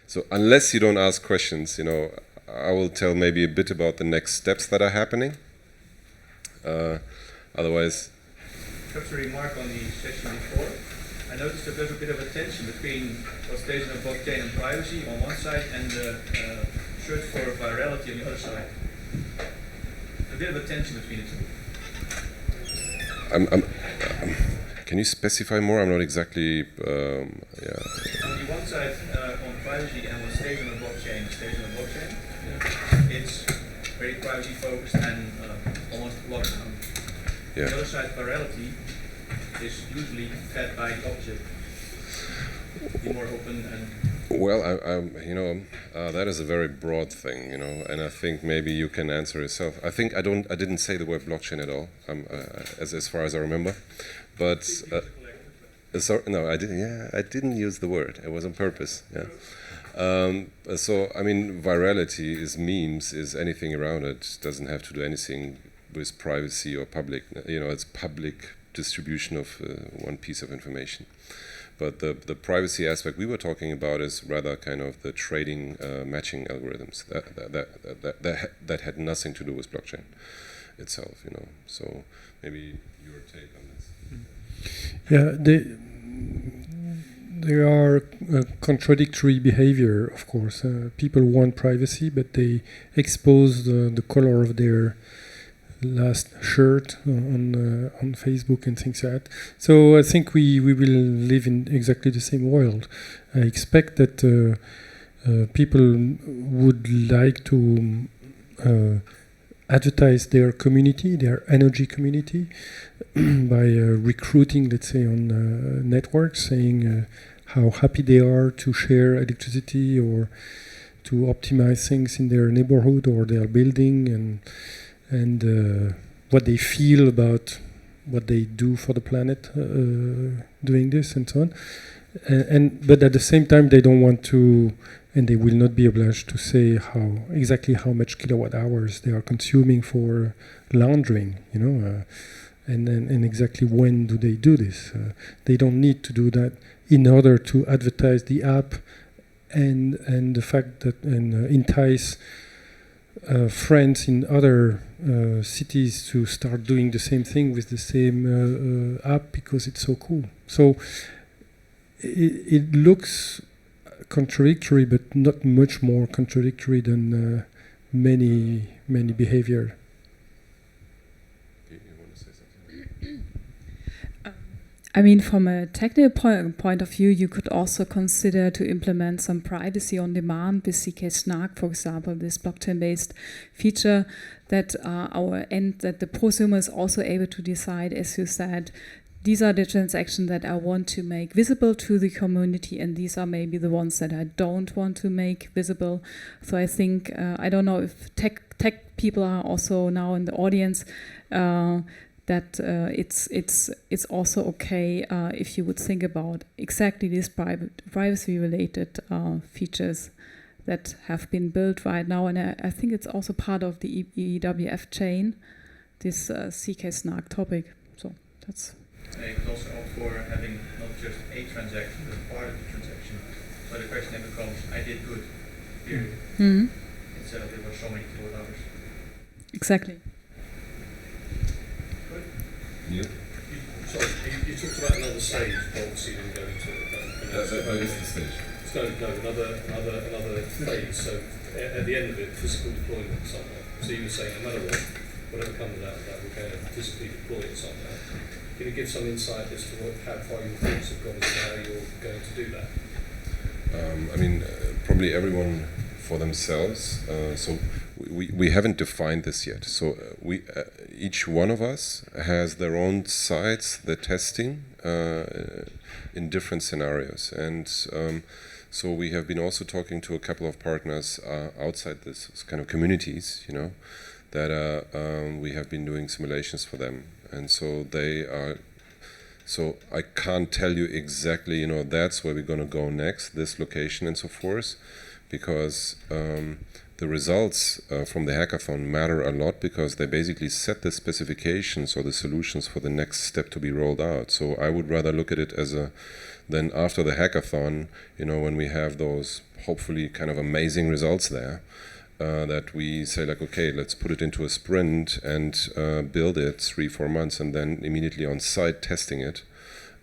So unless you don't ask questions, you know, I will tell maybe a bit about the next steps that are happening. Otherwise, Perhaps a remark on the session before. I noticed that there's a bit of a tension between what stays in the blockchain and privacy on one side and the search for virality on the other side. A bit of a tension between the two. Can you specify more? I'm not exactly. On the one side, on privacy and what stays on the blockchain stays on the blockchain. Yeah. It's very privacy focused and almost locked down. Yeah. The other side, virality, is usually fed by the opposite. Be more open and. Well, you know, that is a very broad thing, you know, and I think maybe you can answer yourself. I think I didn't say the word blockchain at all, as far as I remember, but sorry, no, I didn't. Yeah, I didn't use the word. It was on purpose. Yeah. So I mean, virality is memes, is anything around it. Doesn't have to do anything with privacy or public. You know, it's public distribution of one piece of information. But the privacy aspect we were talking about is rather kind of the trading matching algorithms that had nothing to do with blockchain itself, you know. So maybe your take on this. Yeah, there are contradictory behavior, of course. People want privacy, but they expose the color of their last shirt on Facebook and things like that. So I think we will live in exactly the same world. I expect that people would like to advertise their community, their energy community, by recruiting, let's say, on networks, saying how happy they are to share electricity or to optimize things in their neighborhood or their building, and what they feel about what they do for the planet doing this and so on. But at the same time, they don't want to, and they will not be obliged to say exactly how much kilowatt hours they are consuming for laundering, you know, and exactly when do they do this. They don't need to do that in order to advertise the app and the fact that entice friends in other cities to start doing the same thing with the same app because it's so cool. So it looks contradictory, but not much more contradictory than many behavior. I mean, from a technical point of view, you could also consider to implement some privacy on demand with CK Snark, for example, this blockchain-based feature that that the prosumer is also able to decide, as you said, these are the transactions that I want to make visible to the community, and these are maybe the ones that I don't want to make visible. So I think I don't know if tech people are also now in the audience. That it's also okay if you would think about exactly these privacy-related features that have been built right now, and I think it's also part of the EWF chain, this CK Snark topic. So that's. You could also opt for having not just a transaction, but part of the transaction. So the question then becomes, I did good, period. Mm-hmm. Instead of there were so many kilowatt hours. Exactly. Yeah. You talked about another stage, but obviously you didn't go into it. That is the stage. No, another phase. So at the end of it, physical deployment somewhere. So you were saying no matter what, whatever comes out of that, we're going to physically deploy it somewhere. Can you give some insight as to how far your thoughts have gone as to how you're going to do that? I mean, probably everyone for themselves. So we haven't defined this yet. So each one of us has their own sites, the testing in different scenarios, and so we have been also talking to a couple of partners outside this kind of communities, you know, that we have been doing simulations for them, and so they are. So I can't tell you exactly, you know, that's where we're going to go next, this location and so forth, because the results from the hackathon matter a lot because they basically set the specifications or the solutions for the next step to be rolled out. So I would rather look at it as then after the hackathon, when we have those hopefully kind of amazing results there, that we say like, okay, let's put it into a sprint and build it 3-4 months and then immediately on site testing it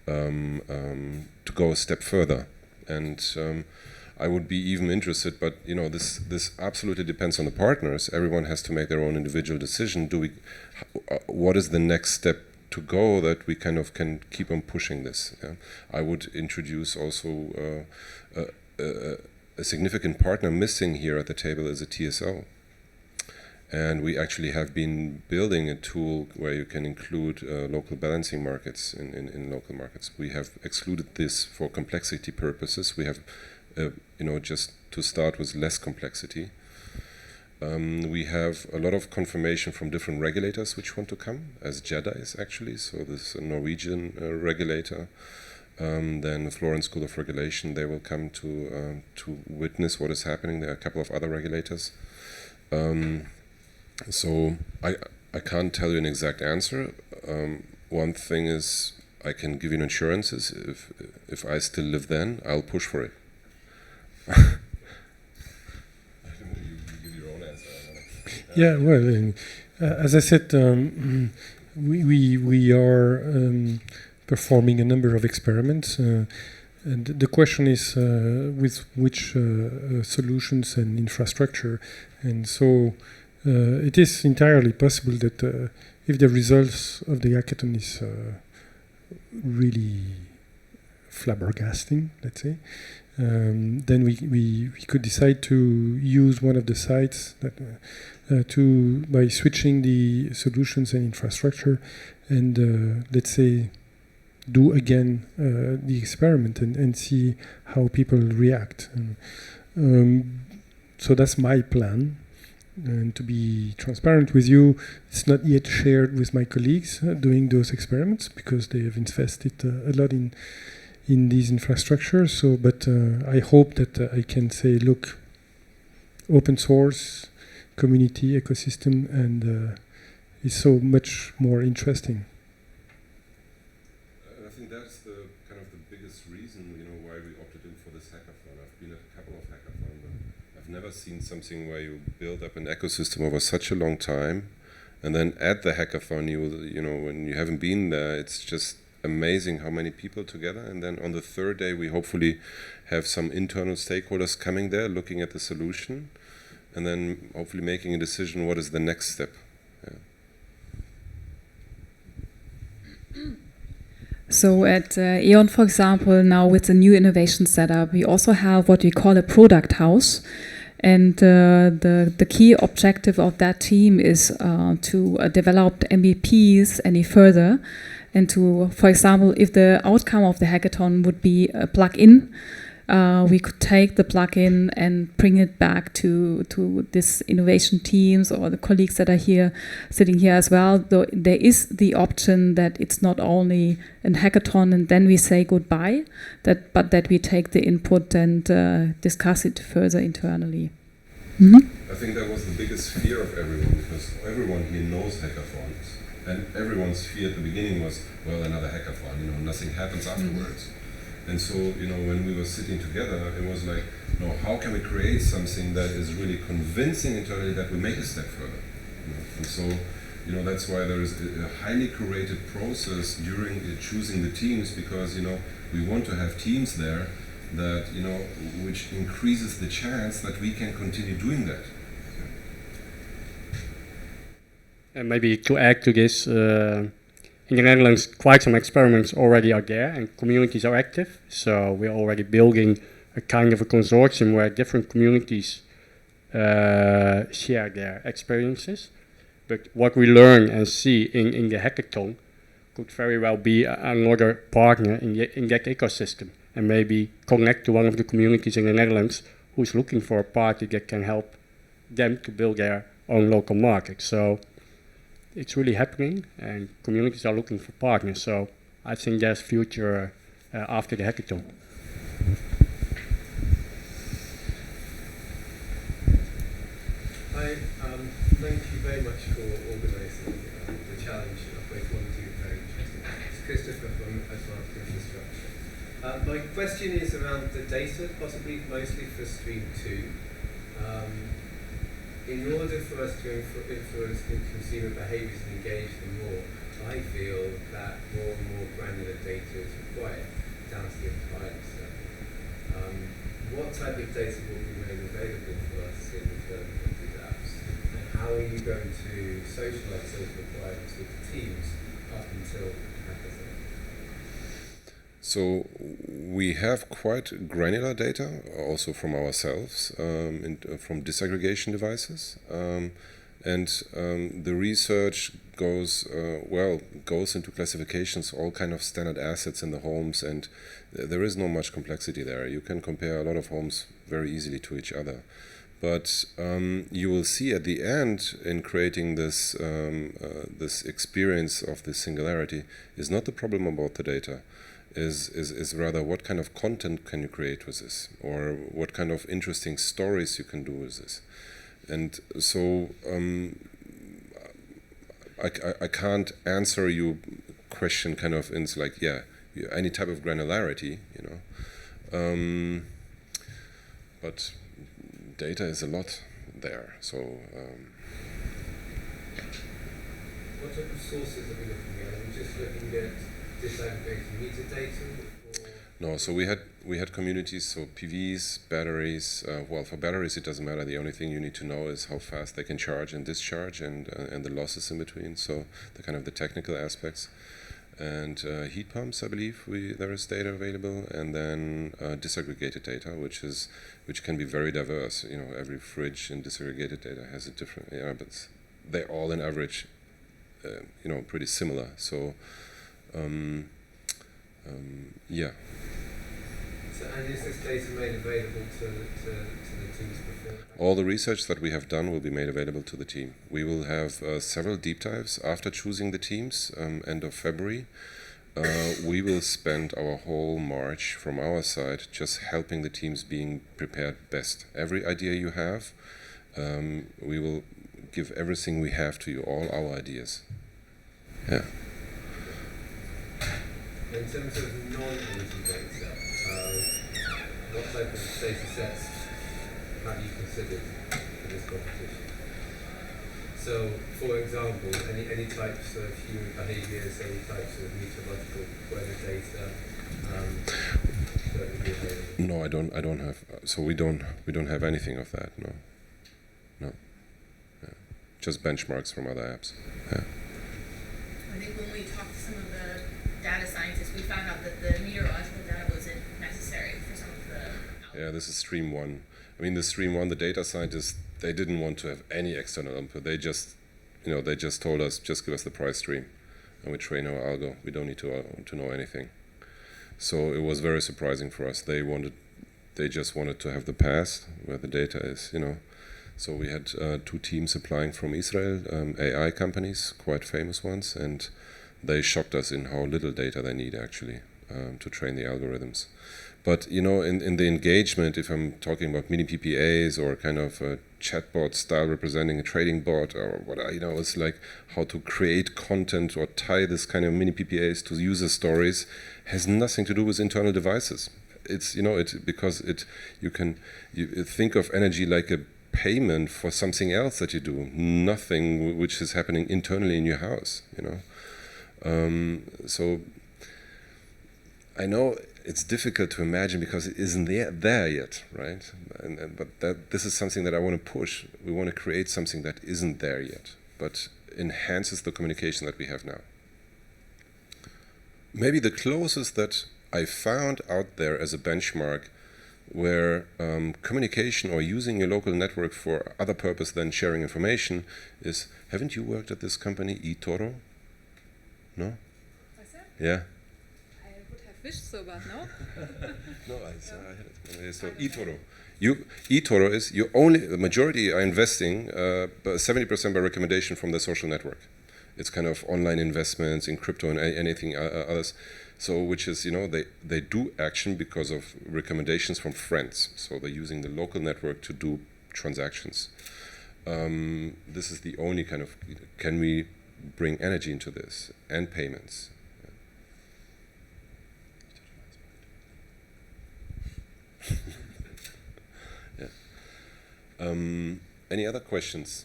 to go a step further. And I would be even interested, but this absolutely depends on the partners. Everyone has to make their own individual decision. What is the next step to go that we kind of can keep on pushing this? Yeah? I would introduce also a significant partner missing here at the table is a TSO. And we actually have been building a tool where you can include local balancing markets in local markets. We have excluded this for complexity purposes. We have just to start with less complexity. We have a lot of confirmation from different regulators which want to come, as JEDA is actually, so this Norwegian regulator. Then the Florence School of Regulation, they will come to witness what is happening. There are a couple of other regulators. So I can't tell you an exact answer. One thing is I can give you an assurances. If I still live then, I'll push for it. You give your own answer. Yeah, well, as I said, we are performing a number of experiments, and the question is with which solutions and infrastructure, and so it is entirely possible that if the results of the hackathon is really flabbergasting, let's say, then we could decide to use one of the sites that by switching the solutions and infrastructure, and let's say do again the experiment and see how people react. So that's my plan. And to be transparent with you, it's not yet shared with my colleagues doing those experiments because they have invested a lot in these infrastructures. So, but I hope that I can say, look, open source, community, ecosystem, and is so much more interesting. I think that's the kind of the biggest reason, why we opted in for this hackathon. I've been at a couple of hackathons, but I've never seen something where you build up an ecosystem over such a long time, and then at the hackathon, when you haven't been there, it's just amazing how many people together. And then on the third day, we hopefully have some internal stakeholders coming there, looking at the solution, and then hopefully making a decision what is the next step. Yeah. So at E.ON, for example, now with the new innovation setup, we also have what we call a product house. And the key objective of that team is to develop MVPs any further. And to, for example, if the outcome of the hackathon would be a plug-in, we could take the plugin and bring it back to this innovation teams or the colleagues that are here, sitting here as well. Though there is the option that it's not only a hackathon and then we say goodbye, but that we take the input and discuss it further internally. I think that was the biggest fear of everyone, because everyone here knows hackathons, and everyone's fear at the beginning was, well, another hackathon, nothing happens afterwards. And so, when we were sitting together, it was like, no, how can we create something that is really convincing internally that we make a step further? And so, that's why there is a highly curated process during choosing the teams, because, we want to have teams there that, which increases the chance that we can continue doing that. And maybe to add to this, in the Netherlands, quite some experiments already are there and communities are active. So we're already building a kind of a consortium where different communities share their experiences. But what we learn and see in the hackathon could very well be another partner in that ecosystem, and maybe connect to one of the communities in the Netherlands who's looking for a party that can help them to build their own local market. So it's really happening, and communities are looking for partners. So I think there's future after the hackathon. Hi, thank you very much for organising the challenge. I both want to do very interesting. It's Christopher from Advanced Infrastructure. My question is around the data, possibly mostly for Stream 2. In order for us to influence consumer behaviours and engage them more, I feel that more and more granular data is required, down to the appliance level. What type of data will be made available for us in the development of these apps? And how are you going to socialise those requirements with the teams up until hackathon? So we have quite granular data also from ourselves, from disaggregation devices, and the research goes into classifications, all kind of standard assets in the homes, and there is not much complexity there. You can compare a lot of homes very easily to each other. But you will see at the end, in creating this this experience of the singularity, is not the problem about the data. Is rather what kind of content can you create with this, or what kind of interesting stories you can do with this. And so I can't answer your question kind of in like, yeah, any type of granularity, you know. But data is a lot there, so. What type of sources are we looking at? Are we just looking at disaggregating metadata? No, so we had communities, so PVs, batteries. Well, for batteries it doesn't matter. The only thing you need to know is how fast they can charge and discharge, and the losses in between. So the kind of the technical aspects. And heat pumps, I believe there is data available, and then disaggregated data, which can be very diverse. You know, every fridge in disaggregated data has a different. Yeah, but they're all in average, you know, pretty similar. So. Yeah. So, and is this data made available to the teams before? All the research that we have done will be made available to the team. We will have several deep dives after choosing the teams, end of February. We will spend our whole March from our side just helping the teams being prepared best. Every idea you have, we will give everything we have to you, all our ideas. Yeah. In terms of non-energy data, what type of data sets have you considered for this competition? So, for example, any types of human behaviours, any types of meteorological weather data that would be available? No, I don't have. So we don't have anything of that. No. Yeah. Just benchmarks from other apps. Yeah. I think when we talked to some of the data scientists, we found out that the meteorological data wasn't necessary for some of the. Yeah, this is Stream 1. I mean, the Stream 1, the data scientists, they didn't want to have any external input. They just told us, just give us the price stream, and we train our algo. We don't need to know anything. So it was very surprising for us. They just wanted to have the past where the data is, you know. So we had 2 teams applying from Israel, AI companies, quite famous ones, and they shocked us in how little data they need actually to train the algorithms. But you know, in the engagement, if I'm talking about mini PPAs or kind of a chatbot style representing a trading bot or what, you know, it's like how to create content or tie this kind of mini PPAs to user stories has nothing to do with internal devices. It's, you know, you think of energy like a payment for something else that you do, nothing which is happening internally in your house, you know. So I know it's difficult to imagine because it isn't there yet, right? But this is something that I want to push. We want to create something that isn't there yet, but enhances the communication that we have now. Maybe the closest that I found out there as a benchmark where communication or using your local network for other purpose than sharing information is, haven't you worked at this company, eToro? No? What's that? Yeah. I would have wished so, but no. No, I had it. So eToro. eToro is, the majority are investing 70% by recommendation from the social network. It's kind of online investments in crypto and anything others. So, which is, you know, they do action because of recommendations from friends. So they're using the local network to do transactions. this is the only kind of, can we bring energy into this and payments? Yeah. Any other questions?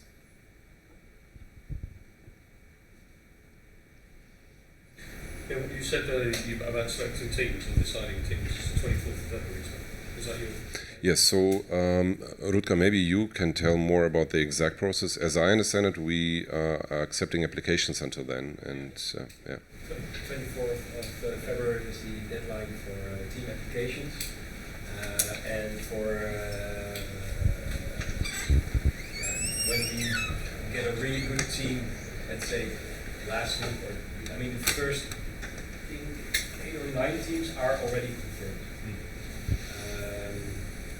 Yeah, what you said about selecting teams and deciding teams is the 24th of February, is that your... Yes, so Rutger, maybe you can tell more about the exact process. As I understand it, we are accepting applications until then, and yeah. 24th of February is the deadline for team applications, and for when we get a really good team, let's say last week, or I mean the first 8 or 9 teams are already confirmed.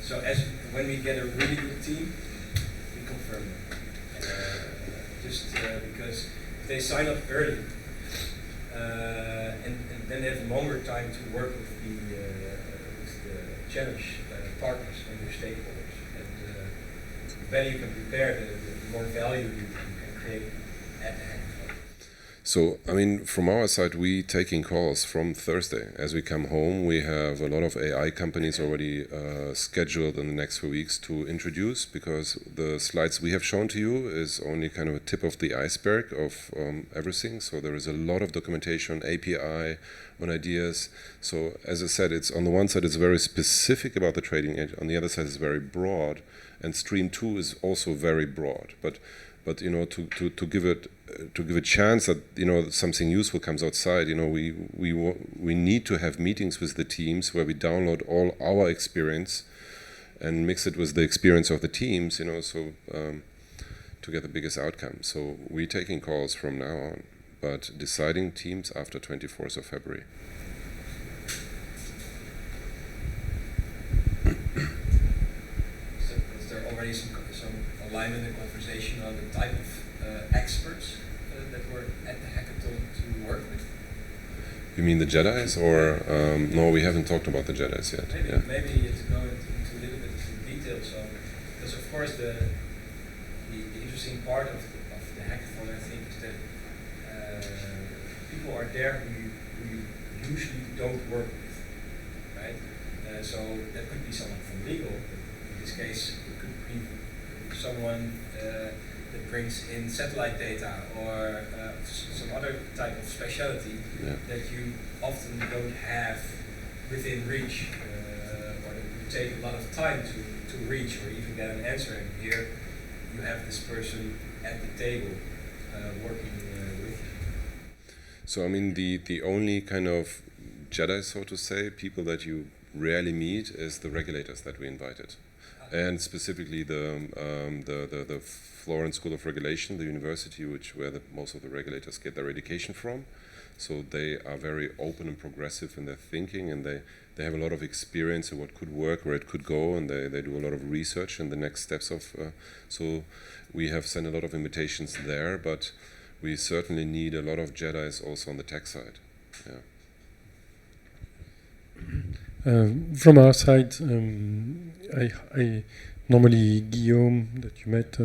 So when we get a really good team, we confirm them. Because if they sign up early, and then they have longer time to work with the challenge partners and their stakeholders. And the better you can prepare, the more value you can create at the hackathon. So, I mean, from our side, we taking calls from Thursday. As we come home, we have a lot of AI companies already scheduled in the next few weeks to introduce, because the slides we have shown to you is only kind of a tip of the iceberg of everything. So there is a lot of documentation, API, on ideas. So as I said, it's on the one side, it's very specific about the trading edge. On the other side, it's very broad. And Stream 2 is also very broad. But you know, to give it a chance that, you know, something useful comes outside, you know, we need to have meetings with the teams where we download all our experience and mix it with the experience of the teams, you know, so to get the biggest outcome. So we're taking calls from now on, but deciding teams after 24th of February. So is there already some alignment and conversation on the type of experts that were at the hackathon to work with? You mean the Jedis, or no? We haven't talked about the Jedis yet. Maybe to go into a little bit of details on, because of course the interesting part of the hackathon, I think, is that people are there who you usually don't work with, right? So that could be someone from legal. In this case, it could be someone that brings in satellite data, or some other type of specialty that you often don't have within reach, or that would take a lot of time to reach or even get an answer. And here you have this person at the table working with you. So I mean, the only kind of Jedi, so to say, people that you rarely meet is the regulators that we invited. And specifically the Florence School of Regulation, the university where most of the regulators get their education from. So they are very open and progressive in their thinking, and they have a lot of experience in what could work, where it could go, and they do a lot of research in the next steps of. So we have sent a lot of invitations there, but we certainly need a lot of Jedis also on the tech side. Yeah. From our side, I normally Guillaume that you met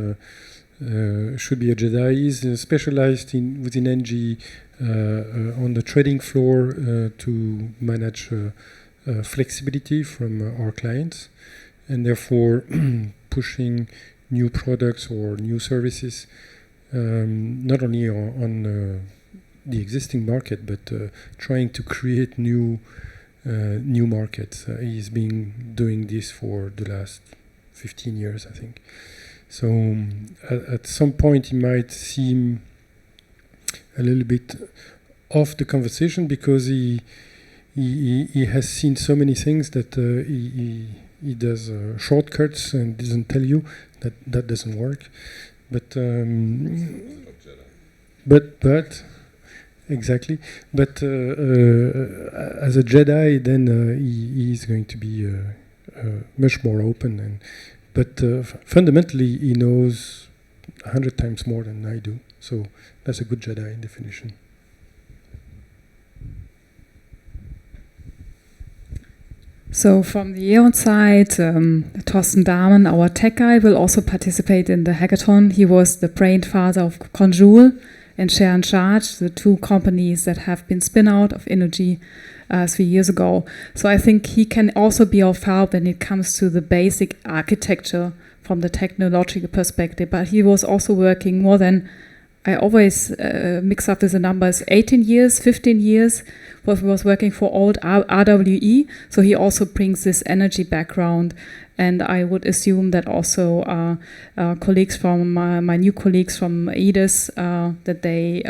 should be a Jedi. He's specialized within Engie on the trading floor to manage flexibility from our clients, and therefore pushing new products or new services, not only on the existing market, but trying to create new markets. He's been doing this for the last 15 years, I think. So at some point, it might seem a little bit off the conversation, because he has seen so many things that he does shortcuts and doesn't tell you that doesn't work. But exactly. But as a Jedi, then he is going to be much more open. But fundamentally, he knows 100 times more than I do. So that's a good Jedi in definition. So from the Eon side, Thorsten Dahmen, our tech guy, will also participate in the hackathon. He was the brainfather of Conjoule and Share and Charge, the two companies that have been spin out of Innogy 3 years ago. So I think he can also be of help when it comes to the basic architecture from the technological perspective. But he was also working more than, I always mix up with the numbers, 18 years, 15 years, was working for old RWE. So he also brings this energy background. And I would assume that also colleagues from my new colleagues from EDIS, that they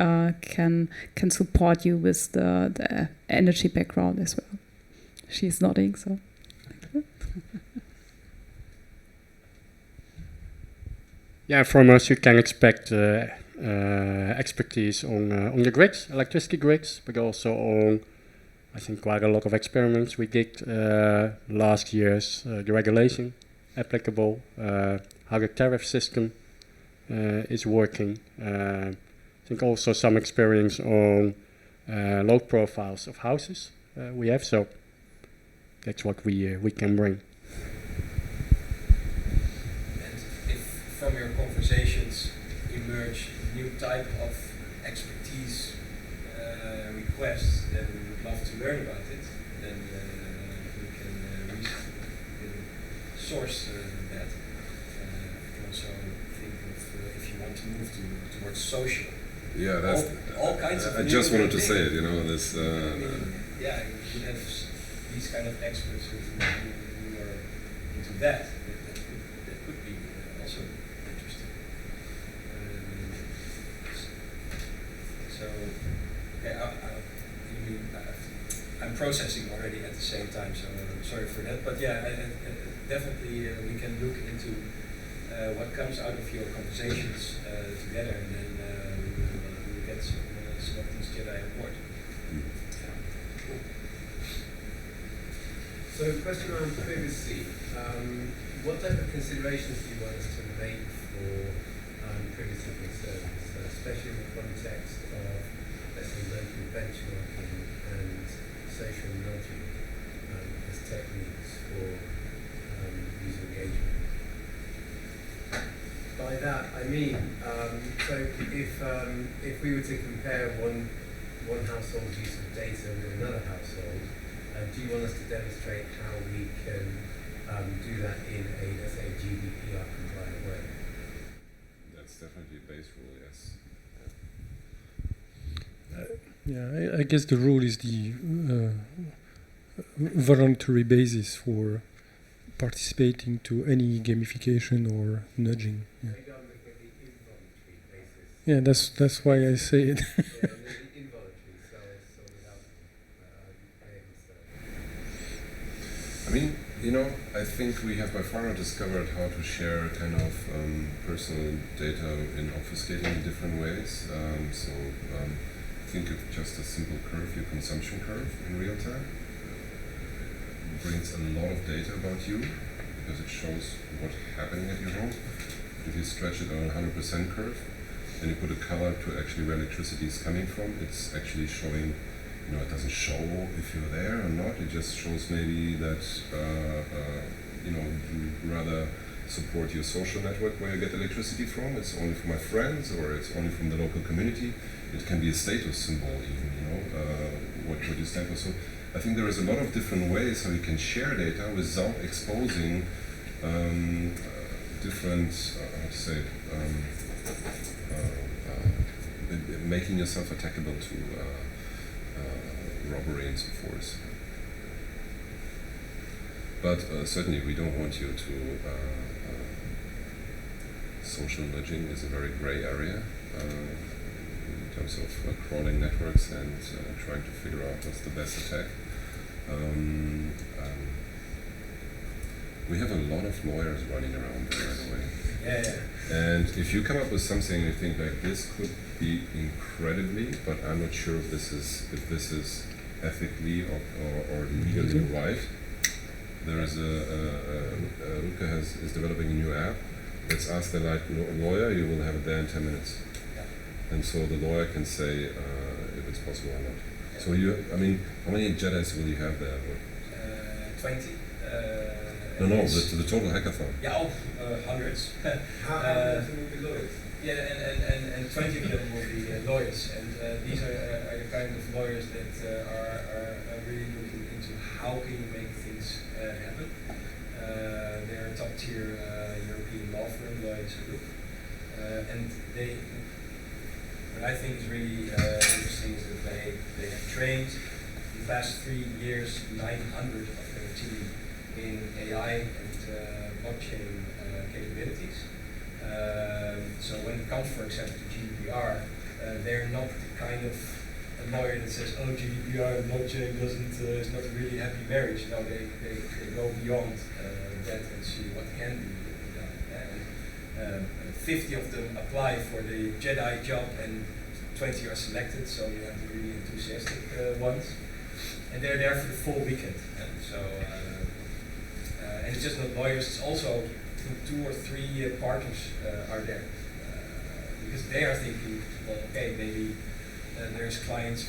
can support you with the energy background as well. She's nodding, so. Yeah, from us you can expect expertise on the grids, electricity grids, but also on, I think, quite a lot of experiments we did last year's the regulation applicable, how the tariff system is working. I think also some experience on load profiles of houses we have, so that's what we can bring. And if from your conversations emerge new type of expertise requests, then we would love to learn about it. Then we can source that. You can also think of if you want to move towards social. Yeah, that's all kinds of. I just wanted to say it. You know, this. Yeah, you have these kind of experts who are into that. That could be also interesting. So, okay, I'm processing already at the same time, so sorry for that. But yeah, definitely we can look into what comes out of your conversations together, and then we will get some of these Jedi on board. Cool. So, question around privacy. What type of considerations do you want us to make for privacy concerns, especially in the context of, let's say, local benchmarking and social nudging as techniques for user engagement? By that, I mean, so if we were to compare one household's use of data with another household, do you want us to demonstrate how we can do that in a, let's say, GDPR compliant way? That's definitely a base rule, yes. Yeah, I guess the rule is the voluntary basis for participating to any gamification or nudging. Yeah, Maybe I'm looking at the involuntary basis. yeah, that's why I say it. Yeah, the involuntary, so without paying. I mean, you know, I think we have by far not discovered how to share kind of personal data in obfuscating in different ways. Think of just a simple curve, your consumption curve in real time. Brings a lot of data about you because it shows what's happening at your home. If you stretch it on a 100% curve and you put a color to actually where electricity is coming from, it's actually showing, you know, it doesn't show if you're there or not. It just shows maybe that, you know, you rather support your social network where you get electricity from. It's only for my friends, or it's only from the local community. It can be a status symbol even, you know, what you stand for. So I think there is a lot of different ways how you can share data without exposing different, how to say, making yourself attackable to robbery and so forth. But certainly we don't want you to, social nudging is a very gray area in terms of crawling networks and trying to figure out what's the best attack. We have a lot of lawyers running around there, by the way. Yeah. And if you come up with something you think like this could be incredibly, but I'm not sure if this is ethically or legally right. There is Ruka is developing a new app. Let's ask the lawyer. You will have it there in 10 minutes, and so the lawyer can say if it's possible or not. So I mean, how many Jedis will you have there? 20. No, the total hackathon. Yeah, hundreds. How many will be lawyers? Yeah, and 20 of them will be lawyers, and these are the kind of lawyers that are really looking into how can you make things happen. They're a top-tier European law firm, Lloyd's Group, and what I think is really interesting is that they have trained the past 3 years 900 of their team in AI and blockchain capabilities. So when it comes, for example, to GDPR, they're not the kind of a lawyer that says, oh, GDPR and blockchain is not a really happy marriage. No, they go beyond that and see what can be done. And 50 of them apply for the Jedi job and 20 are selected, so you have the really enthusiastic ones. And they're there for the full weekend. And so, and it's just not lawyers, it's also 2 or 3 partners are there. Because they are thinking, well, okay, maybe there's clients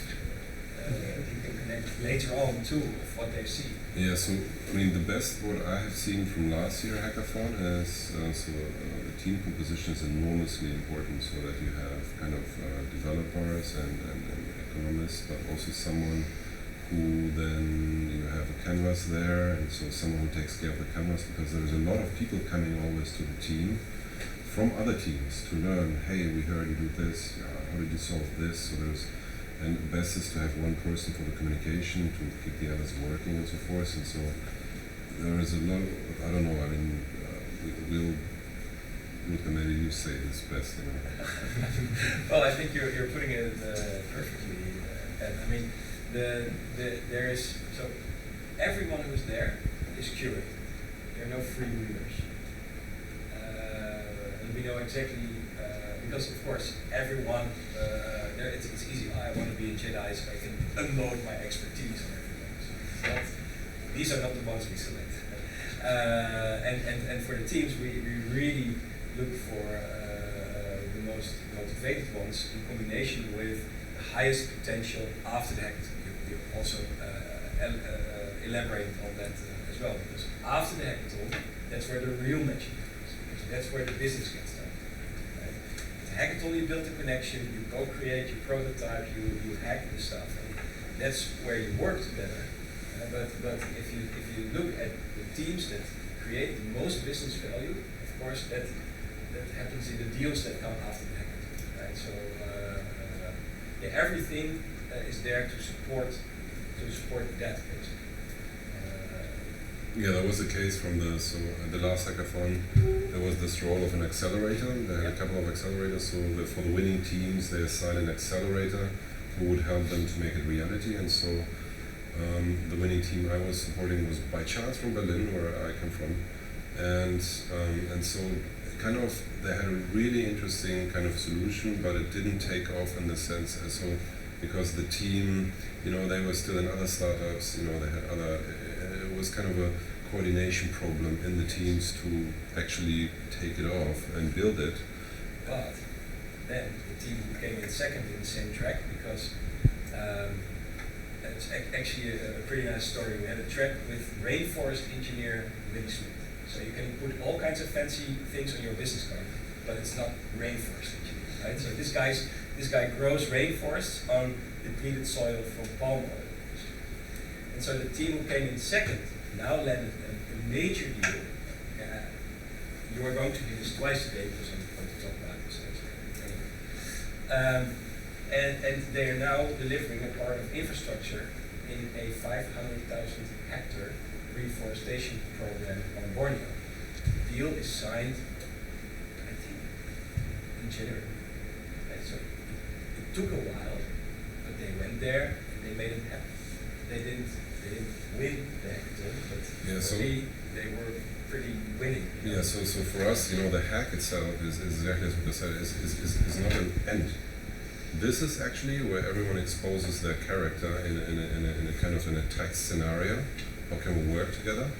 you can connect later on too of what they see. Yeah, so I mean the best what I have seen from last year hackathon is the team composition is enormously important, so that you have kind of developers and economists, but also someone who then you have a canvas there, and so someone who takes care of the canvas, because there is a lot of people coming always to the team from other teams to learn, hey, we heard you do this, how did you solve this? So and the best is to have one person for the communication to keep the others working and so forth. And so there is a lot. I don't know. I mean, maybe you say this best. You know. Well, I think you're putting it perfectly. And I mean, there is so everyone who's there is curated. There are no freewheelers. And we know exactly. Because of course, everyone, it's easy. I want to be a Jedi so I can unload my expertise on everyone. So these are not the ones we select. And for the teams, we really look for the most motivated ones in combination with the highest potential after the hackathon. You also elaborate on that as well, because after the hackathon, that's where the real magic happens. Because that's where the business gets done. Hackathon, you build a connection, you co-create your prototype, you hack the stuff, and that's where you work together. But if you look at the teams that create the most business value, of course that happens in the deals that come after the hackathon, right? So yeah, everything is there to support that basically. Yeah, that was the case from the last hackathon. There was this role of an accelerator. They had a couple of accelerators. So for the winning teams, they assigned an accelerator who would help them to make it reality. And so the winning team I was supporting was by chance from Berlin, where I come from, and so kind of they had a really interesting kind of solution, but it didn't take off in the sense so because the team, you know, they were still in other startups. You know, they had other. It was kind of a coordination problem in the teams to actually take it off and build it. But then the team who came in second in the same track, because it's actually a pretty nice story. We had a track with rainforest engineer Willy Smith. So you can put all kinds of fancy things on your business card, but it's not rainforest engineer, right? So this guy grows rainforests on depleted soil from palm oil. And so the team who came in second now landed a major deal. You are going to do this twice today because I'm going to talk about this anyway. And they are now delivering a part of infrastructure in a 500,000 hectare reforestation program on Borneo. The deal is signed, I think, in January. Right? So it took a while, but they went there and they made it happen. They didn't win the hackathon, but yeah, for me, they were pretty winning. You know? Yeah, so for us, you know, the hack itself is exactly as what I said, is not an end. This is actually where everyone exposes their character in a kind of in a text scenario. How can we work together?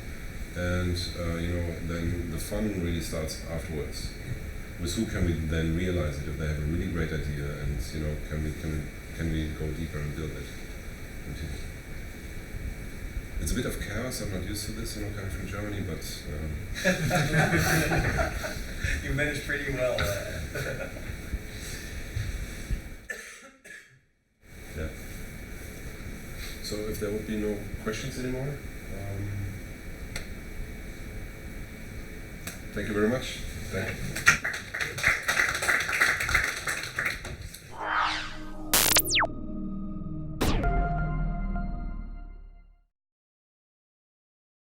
And you know, then the fun really starts afterwards. With who can we then realize it if they have a really great idea, and you know, can we go deeper and build it? Continue. It's a bit of chaos. I'm not used to this, coming from Germany, but You managed pretty well. Yeah. So if there would be no questions anymore, thank you very much. Thank you.